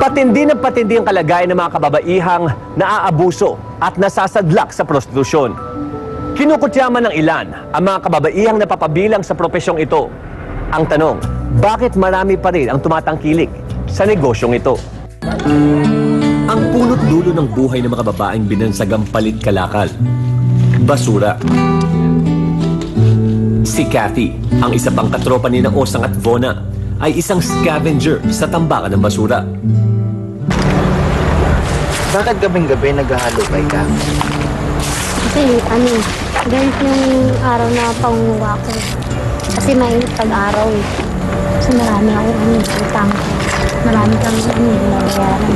Patindi ng patindi ang kalagayan ng mga kababaihang naaabuso at nasasadlak sa prostitusyon. Kinukutyaman ng ilan ang mga kababaihang napapabilang sa profesyong ito. Ang tanong, bakit marami pa rin ang tumatangkilik sa negosyong ito? Ang punot dulo ng buhay ng mga babaeng binansagang palit kalakal, basura. Si Cathy, ang isa pang katropa ni na Osang at Vona, ay isang scavenger sa tambakan ng basura. Bakit gabing-gabi naghahalukay ka? Kasi ganit yung araw na pangunguha ko. Kasi mainit pag-araw eh. Kasi marami akong utang. Marami kang binabayaran.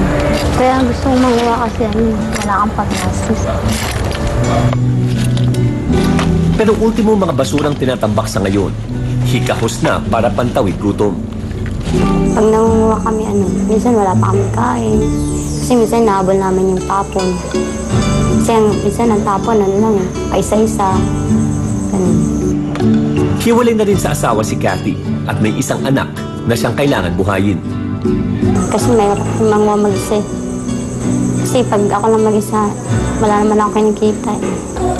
Kaya gusto kong manguha kasi wala kang pag-gastos. Pero ultimo mga basurang tinatambak sa ngayon, hikahos na para pantawid gutom. Pag nangunguha kami, minsan wala pa kami kain. Kasi minsan nahabol namin yung tapon. Minsan ang tapon, paisa-isa. Ganun. Hiwalay na rin sa asawa si Cathy at may isang anak na siyang kailangan buhayin. Kasi mayroon akong manguha mag-isa. Kasi pag ako lang mag-isa, wala naman ako kinikita.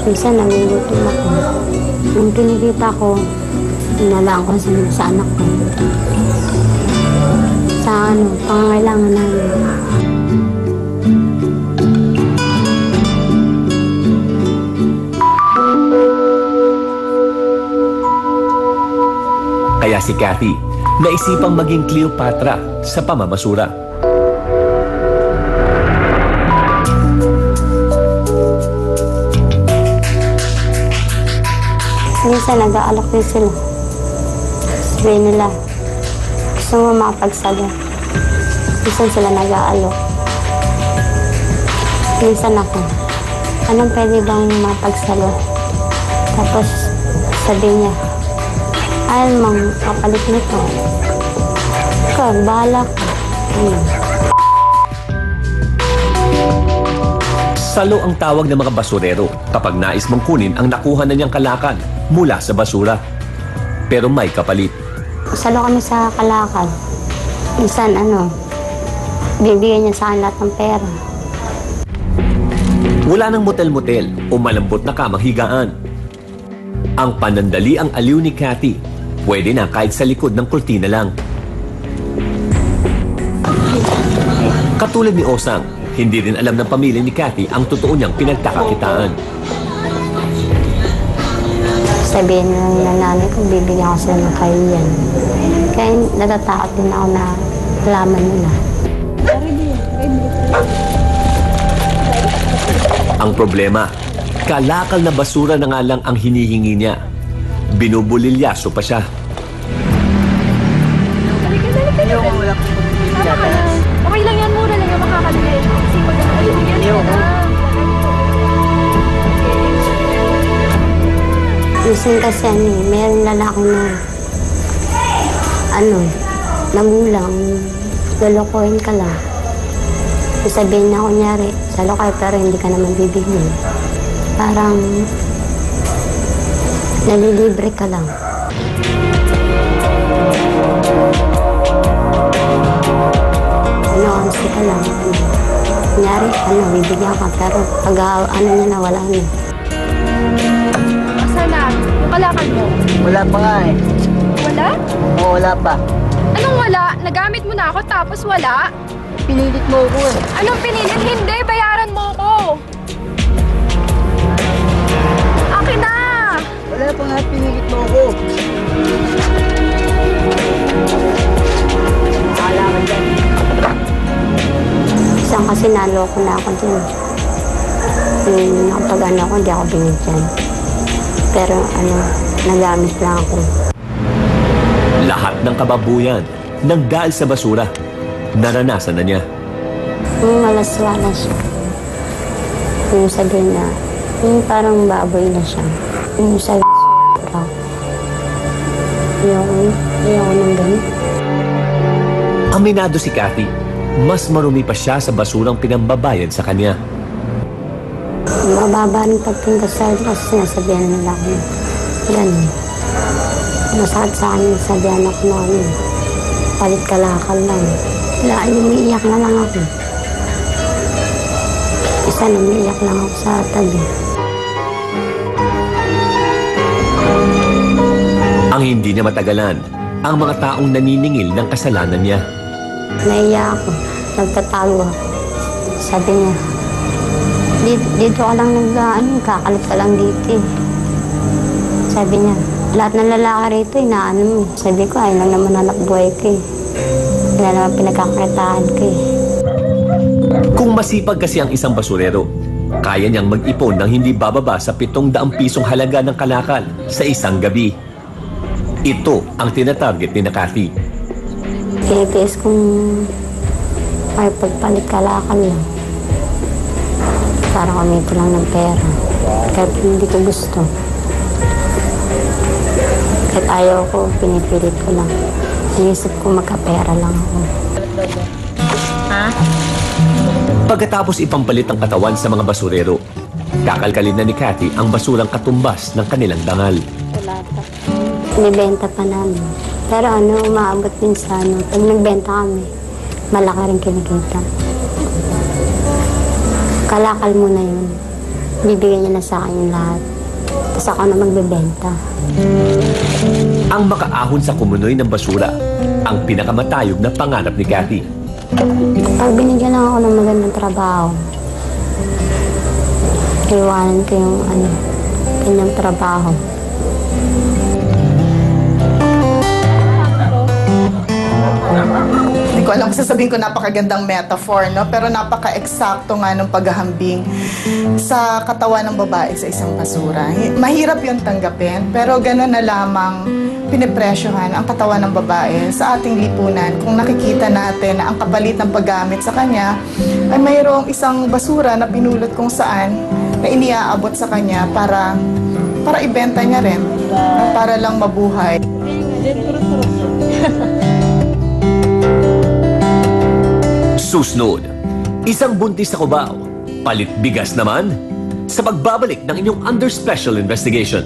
Minsan nagugutom ako. Nung kinikita ko, inalaan ko sa anak ko. Sa pangangailangan namin. Kaya si Cathy, naisipang maging Cleopatra sa pamamasurak. Minsan nag-aalok din sila. Sabihin nila, gusto mo makapagsaga. Minsan sila nag-aalok. Minsan ako, anong pwede bang mapagsalo? Tapos sabi niya, ayaw mang kapalit nito. Ikaw, bahala ka. Salo ang tawag ng mga basurero kapag nais mong kunin ang nakuha na niyang kalakal mula sa basura. Pero may kapalit. Salo kami sa kalakal. Minsan bibigyan niya sa akin lahat ng pera. Wala nang motel-motel o malambot na kamang higaan. Ang panandali ang aliw ni Cathy. Pwede na kahit sa likod ng kurtina lang. Katulad ni Osang, hindi rin alam ng pamilya ni Cathy ang totoo niyang pinagkakakitaan. Sabihin ng nanay ko, bibigyan ko sila ng kahiyan. Kaya natatakot din ako na alaman nila. Ang problema, kalakal na basura na nga lang ang hinihingi niya. Binubulilyaso pa siya. Okay lang yan, mura lang yung makakaligay. Kasi magkakaligay yan. Minsan kasi mayroong lalaki na nagulang, lulukuhin ka lang. Sabihin na kunyari, salo kayo pero hindi ka naman bibigyan. Parang nalilibre ka lang. Honestly ka lang. Kunyari, bibigyan ka pero pag niya na wala niya. Asa na? Yung kalakal mo? Wala pa nga eh. Wala? Oo, wala pa. Anong wala? Nagamit mo na ako tapos wala? Pinilit mo ako eh. Anong pinilit? Hindi, bayaran mo ko. Akin na! Wala pa nga, pinilit mo ako. Kailangan dyan. Isang kasi naloko na ako dyan. Kapag ko, hindi ako binigyan. Pero nagamit lang ako. Lahat ng kababuyan nang dahil sa basura, naranasan na niya. Malaswala siya. Yung sabihin na, parang baboy na siya. Yung sabihin na, ayoko nang ganun. Aminado si Cathy, mas marumi pa siya sa basurang pinambabayad sa kanya. Mababa rin pagpunta sa akin kasi sinasabihan nila ako. Ganun. Masakit sa akin sabihan ako na palit kalakal lang. Wala, umiiyak na lang ako. Isa na umiiyak lang ako sa tabi. Ang hindi niya matagalan, ang mga taong naniningil ng kasalanan niya. Naiiyak ako. Nagtatago ako. Sabi niya, dito ka lang kakalit ka lang dito eh. Sabi niya, lahat ng lalaki rito, inaano mo. Sabi ko, ayun lang naman anak buhay ko eh. Wala naman pinagkakakitaan ko eh. Kung masipag kasi ang isang basurero, kaya niyang mag-ipon ng hindi bababa sa 700 pisong halaga ng kalakal sa isang gabi. Ito ang tinatarget ni Kathy. Tinitiis kong ay pagpalit kalakal lang. Para kumito lang ng pera. Kahit hindi ko gusto. Kahit ayaw ko, pinipilit ko lang. Inisip ko magkapera lang ako. Pagkatapos ipampalit ang katawan sa mga basurero, kakalkalin na ni Kathy ang basurang katumbas ng kanilang dangal. Wala pa. Nibenta pa namin. Pero umaabot din sa pag nagbenta kami, malaki rin kinikita. Kalakal mo na yun. Bibigyan niya na sa akin yung lahat. Tapos ako na magbebenta. Ang makaahon sa kumunoy ng basura, ang pinakamatayog na pangarap ni Kathy. Pag binigyan lang ako ng magandang trabaho, iwanan ko yung kanyang trabaho. Hindi ko alam kung sasabihin ko napakagandang metaphor, no? Pero napaka-eksakto nga ng paghahambing sa katawan ng babae sa isang basura. Mahirap yung tanggapin, pero gano'n na lamang pinipresyohan ang katawan ng babae sa ating lipunan. Kung nakikita natin na ang kapalit ng paggamit sa kanya ay mayroong isang basura na pinulot kung saan na iniaabot sa kanya para ibenta niya rin, para lang mabuhay. Susunod, isang buntis sa Cubao, palit bigas naman, sa pagbabalik ng inyong Under Special Investigation.